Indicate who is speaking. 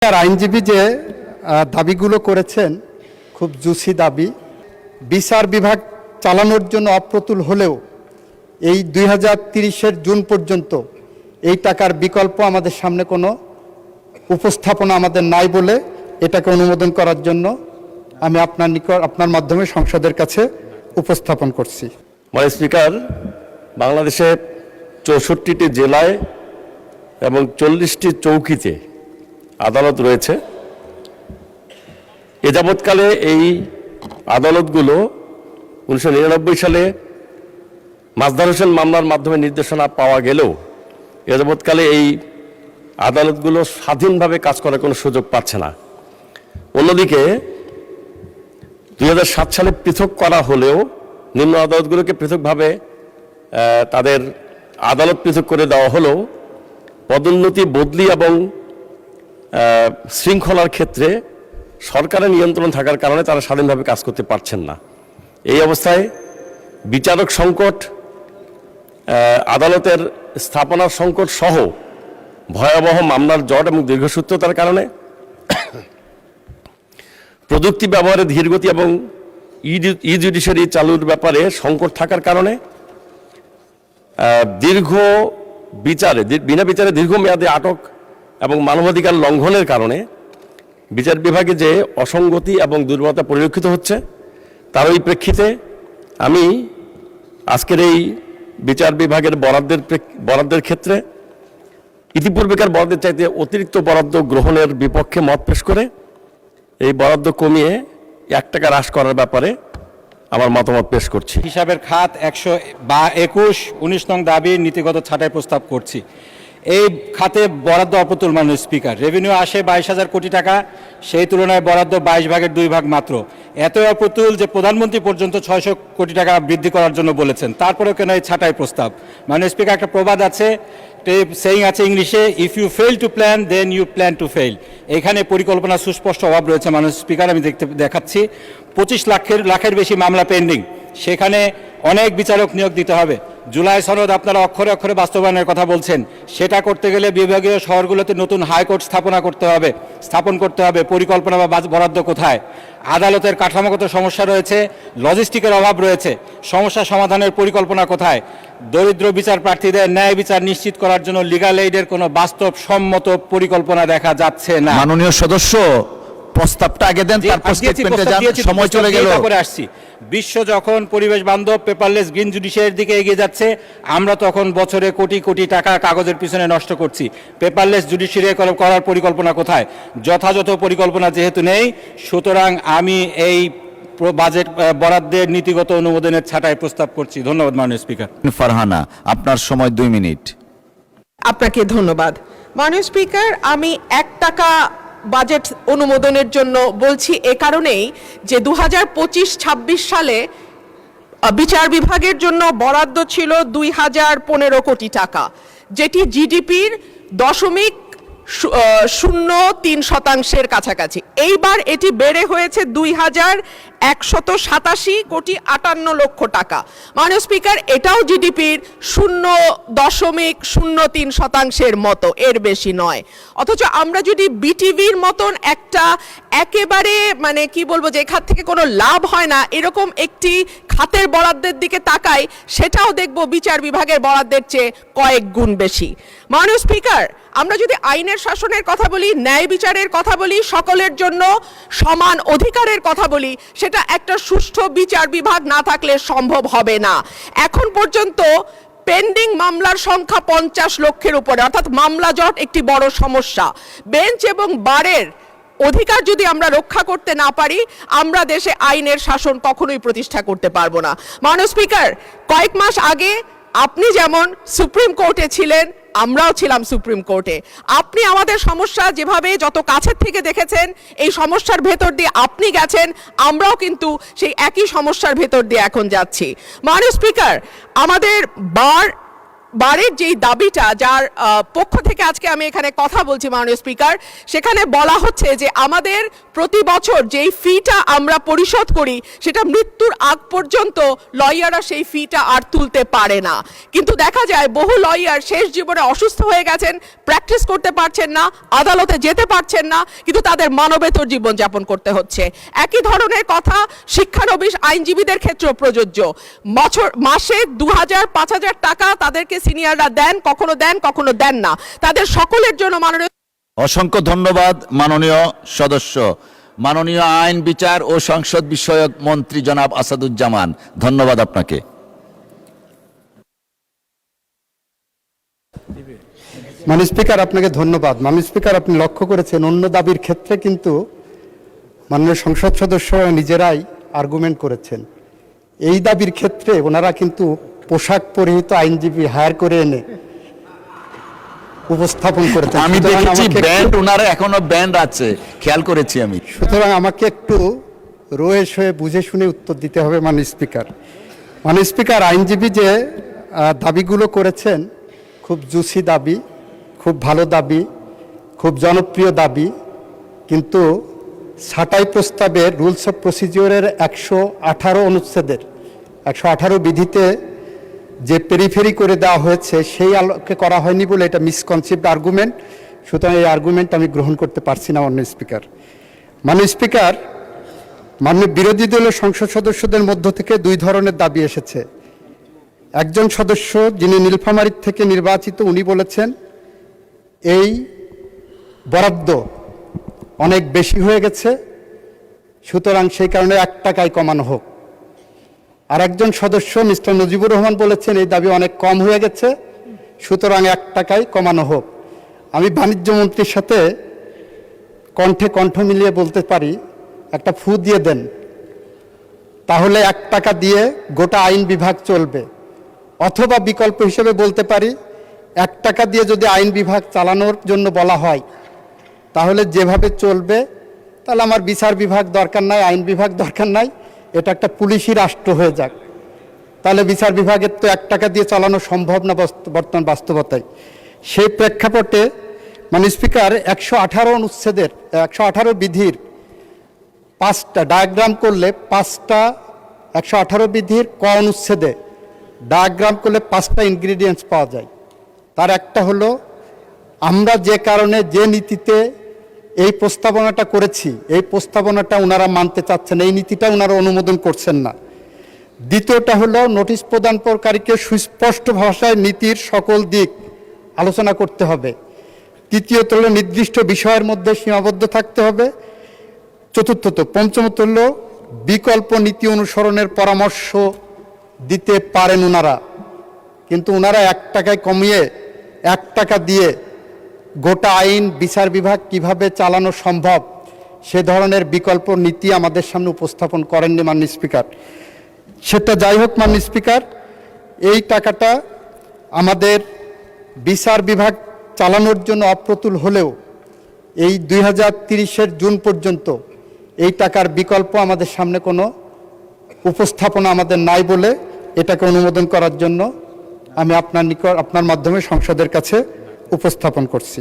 Speaker 1: আর আইনজীবী যে দাবিগুলো করেছেন খুব জুসি দাবি। বিচার বিভাগ চালানোর জন্য অপ্রতুল হলেও এই 2030-এর জুন পর্যন্ত এই টাকার বিকল্প আমাদের সামনে কোনো উপস্থাপনা আমাদের নাই বলে এটাকে অনুমোদন করার জন্য আমি আপনার মাধ্যমে সংসদের কাছে উপস্থাপন করছি।
Speaker 2: মাননীয় স্পিকার, বাংলাদেশে 64টি জেলায় এবং 40টি চৌকিতে আদালত রয়েছে। এ যাবৎকালে এই আদালতগুলো 1999 সালে মাজদার হোসেন মামলার মাধ্যমে নির্দেশনা পাওয়া গেলেও এ যাবৎকালে এই আদালতগুলো স্বাধীনভাবে কাজ করার কোনো সুযোগ পাচ্ছে না। অন্যদিকে 2007 সালে পৃথক করা হলেও নিম্ন আদালতগুলোকে পৃথকভাবে তাদের আদালত পৃথক করে দেওয়া হলেও পদোন্নতি, বদলি এবং শৃঙ্খলার ক্ষেত্রে সরকারের নিয়ন্ত্রণ থাকার কারণে তারা স্বাধীনভাবে কাজ করতে পারছেন না। এই অবস্থায় বিচারক সংকট, আদালতের স্থাপনার সংকট সহ ভয়াবহ মামলার জট এবং দীর্ঘসূত্রতার কারণে প্রযুক্তি ব্যবহারে ধীরগতি এবং ই জুডিশিয়ারি চালুর ব্যাপারে সংকট থাকার কারণে বিনা বিচারে দীর্ঘমেয়াদে আটক এবং মানবাধিকার লঙ্ঘনের কারণে বিচার বিভাগে যে অসঙ্গতি এবং দুর্বলতা পরিলক্ষিত হচ্ছে, তার ওই প্রেক্ষিতে আমি আজকের এই বিচার বিভাগের বরাদ্দের ক্ষেত্রে ইতিপূর্বেকার বরাদ্দের চাইতে অতিরিক্ত বরাদ্দ গ্রহণের বিপক্ষে মত পেশ করে এই বরাদ্দ কমিয়ে 1 টাকা হ্রাস করার ব্যাপারে আমার মতামত পেশ করছি।
Speaker 3: হিসাবের খাত 121-19 নং দাবির নীতিগত ছাঁটাই প্রস্তাব করছি। এই খাতে বরাদ্দ অপ্রতুল মাননীয় স্পিকার। রেভিনিউ আসে 22,000 কোটি টাকা, সেই তুলনায় বরাদ্দ 22 ভাগের 2 ভাগ মাত্র। এত অপ্রতুল যে প্রধানমন্ত্রী পর্যন্ত 600 কোটি টাকা বৃদ্ধি করার জন্য বলেছেন, তারপরেও কেন এই ছাঁটাই প্রস্তাব? মাননীয় স্পিকার, একটা প্রবাদ আছে, সেইং আছে ইংলিশে, if you fail to plan then you plan to fail. এখানে পরিকল্পনা সুস্পষ্ট অভাব রয়েছে মাননীয় স্পিকার। আমি দেখাচ্ছি 25 লাখের বেশি মামলা পেন্ডিং, সেখানে অনেক বিচারক নিয়োগ দিতে হবে। জুলাই সনদ আপনারা অক্ষরে অক্ষরে বাস্তবায়নের কথা বলছেন, সেটা করতে গেলে বিভাগীয় শহরগুলোতে নতুন হাইকোর্ট স্থাপন করতে হবে। পরিকল্পনা বা বরাদ্দ কোথায়? আদালতের কাঠামোগত সমস্যা রয়েছে, লজিস্টিকের অভাব রয়েছে, সমস্যা সমাধানের পরিকল্পনা কোথায়? দরিদ্র বিচার প্রার্থীদের ন্যায় বিচার নিশ্চিত করার জন্য লিগ্যাল এইডের কোনো বাস্তবসম্মত পরিকল্পনা দেখা যাচ্ছে না।
Speaker 4: মাননীয় সদস্য, প্রস্তাবটা আগে দেন, তারপর স্টেটমেন্টে যান, সময় চলে গেল।
Speaker 3: করে আসছি, বিশ্ব যখন পরিবেশ বান্ধব পেপারলেস গ্রিন জুডিশিয়ারির দিকে এগিয়ে যাচ্ছে, আমরা তখন বছরে কোটি কোটি টাকা কাগজের পিছনে নষ্ট করছি। পেপারলেস জুডিশিয়ারি করার পরিকল্পনা কোথায়? যথাযথ পরিকল্পনা যেহেতু নেই, সুতরাং আমি এই বাজেট বরাদ্দের নীতিগত অনুমোদনের ছাঁটাই প্রস্তাব করছি। ধন্যবাদ মাননীয় স্পিকার।
Speaker 4: ফারহানা, আপনার সময় 2 মিনিট।
Speaker 5: আপনাকে ধন্যবাদ মাননীয় স্পিকার। আমি 1 টাকা বাজেট অনুমোদনের জন্য বলছি এ কারণেই যে 2025-26 সালে বিচার বিভাগের জন্য বরাদ্দ ছিল 2015 কোটি টাকা, যেটি জিডিপির 0.03% কাছাকাছি। এইবার এটি বেড়ে হয়েছে 2187 কোটি 58 লক্ষ টাকা। মাননীয় স্পিকার, এটাও জিডিপির 0.03% মতো, এর বেশি নয়। অথচ আমরা যদি বিটিভির মতন একটা একেবারে কি বলবো, যে খাত থেকে কোনো লাভ হয় না এরকম একটি খাতের বরাদ্দের দিকে তাকাই, সেটাও দেখব বিচার বিভাগের বরাদ্দের চেয়ে কয়েক গুণ বেশি। মাননীয় স্পিকার, আমরা যদি আইনের শাসনের কথা বলি, ন্যায় বিচারের কথা বলি, সকলের জন্য সমান অধিকারের কথা বলি, সেটা একটা সুষ্ঠু বিচার বিভাগ না থাকলে সম্ভব হবে না। এখন পর্যন্ত পেন্ডিং মামলার সংখ্যা 50 লক্ষের উপরে, অর্থাৎ মামলা জট একটি বড় সমস্যা। বেঞ্চ এবং বারের অধিকার যদি আমরা রক্ষা করতে না পারি, আমরা দেশে আইনের শাসন কখনোই প্রতিষ্ঠা করতে পারবো না। মাননীয় স্পিকার, কয়েক মাস আগে আপনি যেমন সুপ্রিম কোর্টে ছিলেন, আমরাও ছিলাম সুপ্রিম কোর্টে। আপনি আমাদের সমস্যা যেভাবে যত কাছের থেকে দেখেছেন, এই সমস্যার ভেতর দিয়ে আপনি গেছেন, আমরাও কিন্তু সেই একই সমস্যার ভেতর দিয়ে এখন যাচ্ছি। মাননীয় স্পিকার, আমাদের বার বারের যেই দাবিটা যার পক্ষ থেকে আজকে আমি এখানে কথা বলছি মাননীয় স্পিকার, সেখানে বলা হচ্ছে যে আমাদের প্রতি বছর যেই ফিটা আমরা পরিশোধ করি সেটা মৃত্যুর আগ পর্যন্ত লয়াররা সেই ফিটা আর তুলতে পারে না। কিন্তু দেখা যায় বহু লয়ার শেষ জীবনে অসুস্থ হয়ে গেছেন, প্র্যাকটিস করতে পারছেন না, আদালতে যেতে পারছেন না, কিন্তু তাদের মানবেতর জীবনযাপন করতে হচ্ছে। একই ধরনের কথা শিক্ষানবিশ আইনজীবীদের ক্ষেত্রেও প্রযোজ্য। মাসে 2000-5000 টাকা তাদেরকে সিনিয়ররা দেন, কখনো দেন না। তাদের সকলের জন্য মাননীয়
Speaker 4: অসংখ্য ধন্যবাদ মাননীয় সদস্য, মাননীয় আইন বিচার ও সংসদ বিষয়ক মন্ত্রী জনাব আসাদুজ্জামান, ধন্যবাদ আপনাকে।
Speaker 1: মাননীয় স্পিকার, আপনাকে ধন্যবাদ। মাননীয় স্পিকার, আপনি লক্ষ্য করেছেন অন্য দাবির ক্ষেত্রে কিন্তু মাননীয় সংসদ সদস্যরা নিজেরাই আর্গুমেন্ট করেছেন। এই দাবির ক্ষেত্রে ওনারা কিন্তু পোশাক পরিহিত আইনজীবী হায়ার করে এনে উপস্থাপন করেছেন।
Speaker 4: আমি দেখেছি ব্যান্ড, ওনার এখনো ব্যান্ড আছে, খেয়াল করেছি আমি।
Speaker 1: সুতরাং আমাকে একটু রয়ে শয়ে বুঝে শুনে উত্তর দিতে হবে মাননীয় স্পিকার। মাননীয় স্পিকার, আইনজীবী যে দাবিগুলো করেছেন খুব জুসি দাবি, খুব ভালো দাবি, খুব জনপ্রিয় দাবি, কিন্তু ছাঁটাই প্রস্তাবের রুলস অফ প্রসিজিওরের 118 অনুচ্ছেদের 118 বিধিতে যে পেরিফেরি করে দেওয়া হয়েছে সেই আলোকে করা হয়নি বলে এটা মিসকনসেপ্ট আর্গুমেন্ট। সুতরাং এই আর্গুমেন্ট আমি গ্রহণ করতে পারছি না মাননীয় স্পিকার। মাননীয় স্পিকার, মাননীয় বিরোধী দলের সংসদ সদস্যদের মধ্য থেকে দুই ধরনের দাবি এসেছে। একজন সদস্য যিনি নীলফামারী থেকে নির্বাচিত, উনি বলেছেন এই বরাদ্দ অনেক বেশি হয়ে গেছে, সুতরাং সেই কারণে 1 টাকায় কমানো হোক। আর একজন সদস্য মিস্টার নজিবুর রহমান বলেছেন এই দাবি অনেক কম হয়ে গেছে, সুতরাং 1 টাকায় কমানো হোক। আমি বাণিজ্য মন্ত্রীর সাথে কণ্ঠে কণ্ঠ মিলিয়ে বলতে পারি, একটা ফু দিয়ে দেন, তাহলে 1 টাকা দিয়ে গোটা আইন বিভাগ চলবে। অথবা বিকল্প হিসেবে বলতে পারি, 1 টাকা দিয়ে যদি আইন বিভাগ চালানোর জন্য বলা হয় তাহলে যেভাবে চলবে, তাহলে আমার বিচার বিভাগ দরকার নাই, আইন বিভাগ দরকার নাই, এটা একটা পুলিশি রাষ্ট্র হয়ে যাক। তাহলে বিচার বিভাগের তো 1 টাকা দিয়ে চালানো সম্ভব না বর্তমান বাস্তবতায়। সেই প্রেক্ষাপটে মাননীয় স্পিকার 118 অনুচ্ছেদের 118 বিধির 5টা ডায়াগ্রাম করলে 5টা 118 বিধির ক অনুচ্ছেদে ডায়াগ্রাম করলে 5টা ইনগ্রিডিয়েন্টস পাওয়া যায়। তার একটা হলো আমরা যে কারণে যে নীতিতে এই প্রস্তাবনাটা করেছি এই প্রস্তাবনাটা ওনারা মানতে চাচ্ছেন, এই নীতিটা ওনারা অনুমোদন করছেন না। দ্বিতীয়টা হলো নোটিশ প্রদানকারীকে সুস্পষ্ট ভাষায় নীতির সকল দিক আলোচনা করতে হবে। তৃতীয়ত হলো নির্দিষ্ট বিষয়ের মধ্যে সীমাবদ্ধ থাকতে হবে। চতুর্থত, পঞ্চমত হলো বিকল্প নীতি অনুসরণের পরামর্শ দিতে পারেন ওনারা, কিন্তু ওনারা 1 টাকায় কমিয়ে 1 টাকা দিয়ে গোটা আইন বিচার বিভাগ কিভাবে চালানো সম্ভব সে ধরনের বিকল্প নীতি আমাদের সামনে উপস্থাপন করেননি মাননীয় স্পিকার। সেটা যাই হোক মাননীয় স্পিকার, এই টাকাটা আমাদের বিচার বিভাগ চালানোর জন্য অপ্রতুল হলেও এই 2030-এর জুন পর্যন্ত এই টাকার বিকল্প আমাদের সামনে কোনো উপস্থাপনা আমাদের নাই বলে এটাকে অনুমোদন করার জন্য আমি আপনার মাধ্যমে সংসদের কাছে উপস্থাপন করছি।